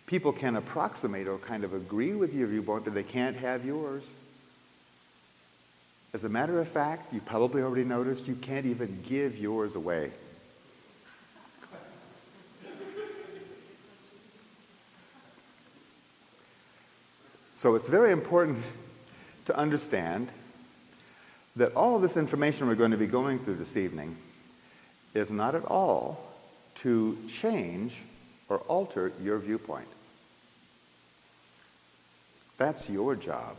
People can approximate or kind of agree with your viewpoint, but they can't have yours. As a matter of fact, you probably already noticed you can't even give yours away. So it's very important to understand that all of this information we're going to be going through this evening is not at all to change or alter your viewpoint. That's your job.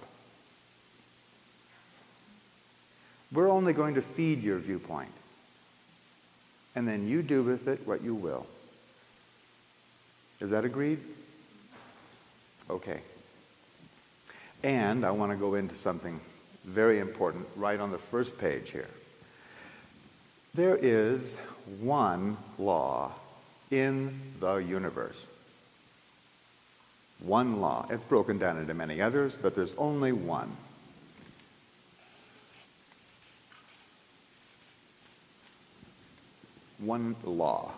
We're only going to feed your viewpoint, and then you do with it what you will. Is that agreed? Okay. And I want to go into something very important right on the first page here. There is one law in the universe. One law. It's broken down into many others, but there's only one. One law.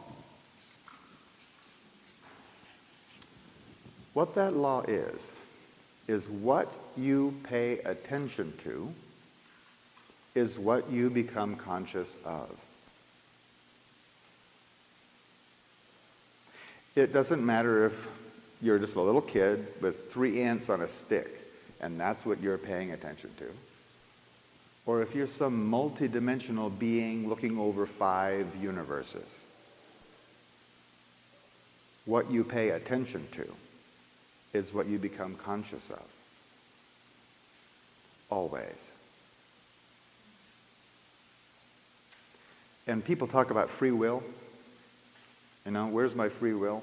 What that law is what you pay attention to is what you become conscious of. It doesn't matter if you're just a little kid with 3 ants on a stick, and that's what you're paying attention to. Or if you're some multidimensional being looking over 5 universes. What you pay attention to is what you become conscious of. Always. And people talk about free will. You know, where's my free will?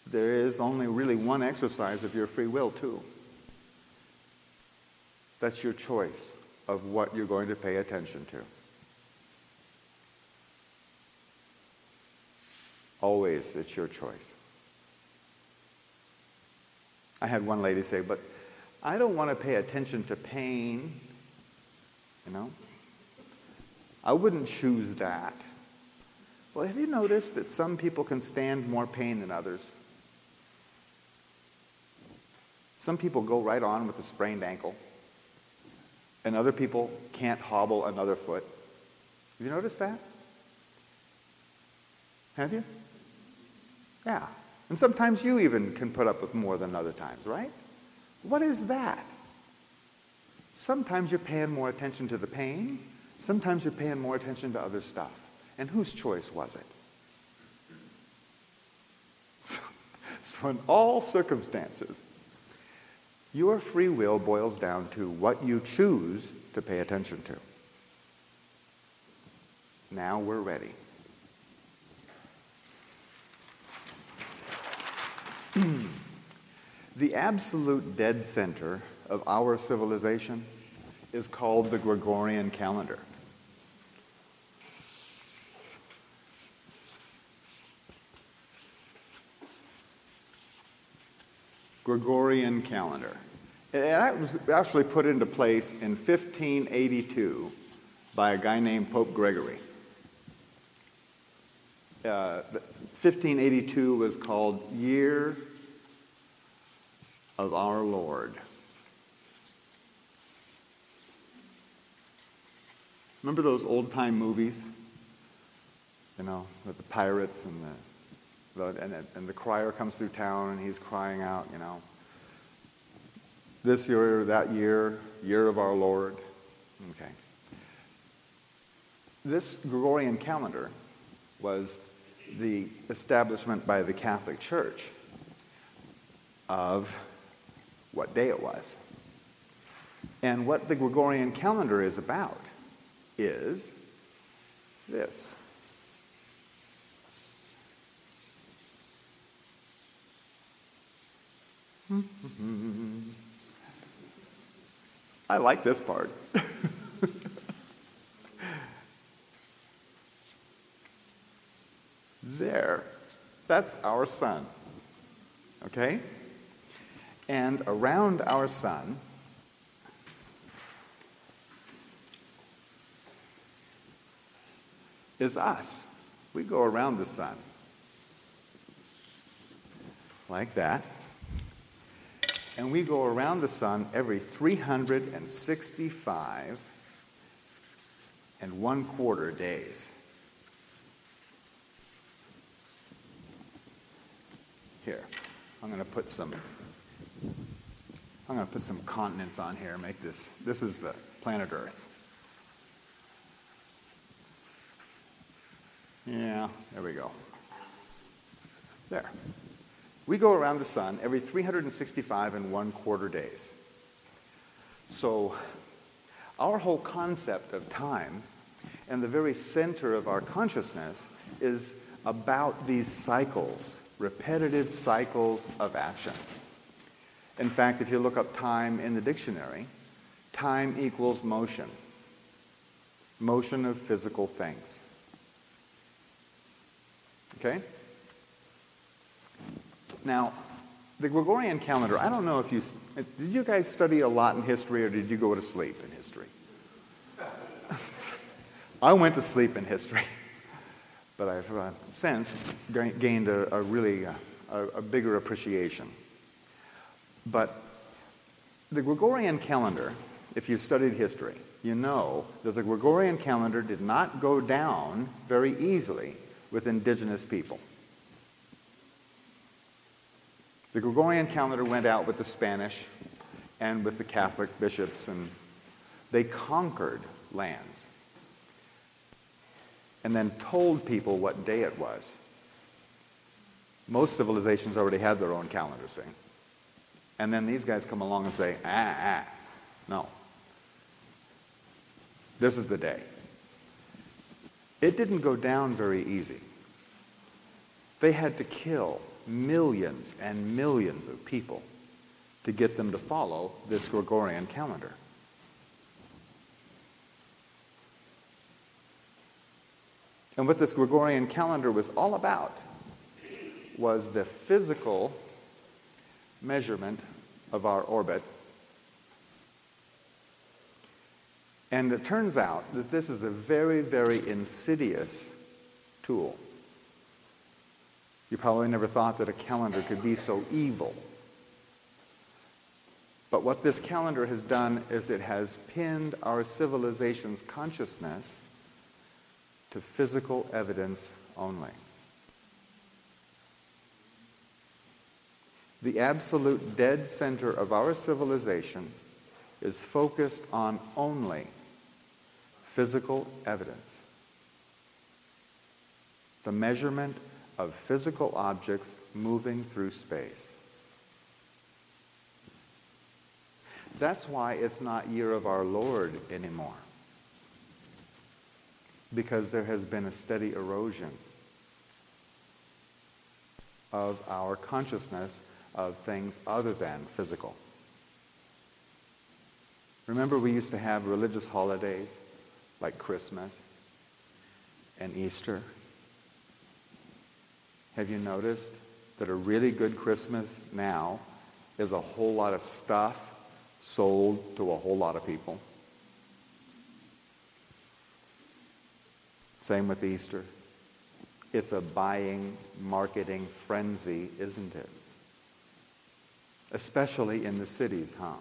There is only really one exercise of your free will, too. That's your choice of what you're going to pay attention to. Always, it's your choice. I had one lady say, but I don't want to pay attention to pain, you know. I wouldn't choose that. Well, have you noticed that some people can stand more pain than others? Some people go right on with a sprained ankle, and other people can't hobble another foot. Have you noticed that? Have you? Yeah. And sometimes you even can put up with more than other times, right? What is that? Sometimes you're paying more attention to the pain. Sometimes you're paying more attention to other stuff. And whose choice was it? So in all circumstances, your free will boils down to what you choose to pay attention to. Now we're ready. The absolute dead center of our civilization is called the Gregorian calendar. Gregorian calendar. And that was actually put into place in 1582 by a guy named Pope Gregory. 1582 was called Year of Our Lord. Remember those old-time movies? You know, with the pirates and the crier comes through town and he's crying out, you know, this year, that year, year of our Lord. Okay. This Gregorian calendar was the establishment by the Catholic Church of what day it was. And what the Gregorian calendar is about is this. I like this part. There. That's our sun. Okay? And around our sun is us. We go around the sun. like that. And we go around the sun every 365 and 1/4 days. Here, I'm going to put some continents on here. Make this is the planet Earth. Yeah, there we go. There. We go around the sun every 365 and 1/4 days. So our whole concept of time and the very center of our consciousness is about these cycles, repetitive cycles of action. In fact, if you look up time in the dictionary, time equals motion. Motion of physical things. Okay? Now, the Gregorian calendar, I don't know if did you guys study a lot in history or did you go to sleep in history? I went to sleep in history, but I've since gained a really bigger appreciation. But the Gregorian calendar, if you've studied history, you know that the Gregorian calendar did not go down very easily with indigenous people. The Gregorian calendar went out with the Spanish and with the Catholic bishops, and they conquered lands and then told people what day it was. Most civilizations already had their own calendar, see? And then these guys come along and say, no. This is the day. It didn't go down very easy. They had to kill millions and millions of people to get them to follow this Gregorian calendar. And what this Gregorian calendar was all about was the physical measurement of our orbit. And it turns out that this is a very, very insidious tool. You probably never thought that a calendar could be so evil. But what this calendar has done is it has pinned our civilization's consciousness to physical evidence only. The absolute dead center of our civilization is focused on only physical evidence. The measurement of physical objects moving through space. That's why it's not Year of Our Lord anymore. Because there has been a steady erosion of our consciousness of things other than physical. Remember, we used to have religious holidays like Christmas and Easter. Have you noticed that a really good Christmas now is a whole lot of stuff sold to a whole lot of people? Same with Easter. It's a buying, marketing frenzy, isn't it? Especially in the cities, huh?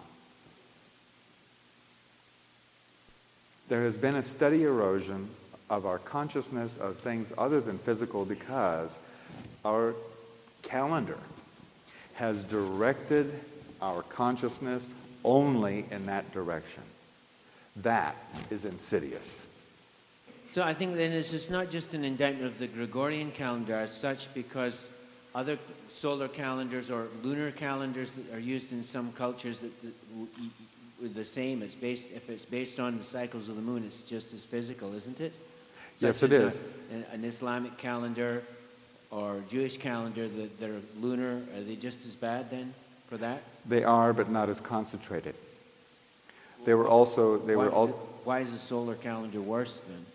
There has been a steady erosion of our consciousness of things other than physical because our calendar has directed our consciousness only in that direction. That is insidious. So I think then this is not just an indictment of the Gregorian calendar as such, because other solar calendars or lunar calendars that are used in some cultures that the same. If it's based on the cycles of the moon, it's just as physical, isn't it? Yes, it is. An Islamic calendar or Jewish calendar that are lunar, are they just as bad then for that? They are, but not as concentrated. Why is the solar calendar worse then?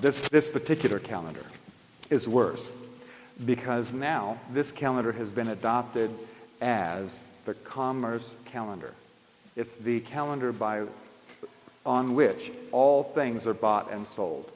This particular calendar is worse because now this calendar has been adopted as the commerce calendar. It's the calendar on which all things are bought and sold.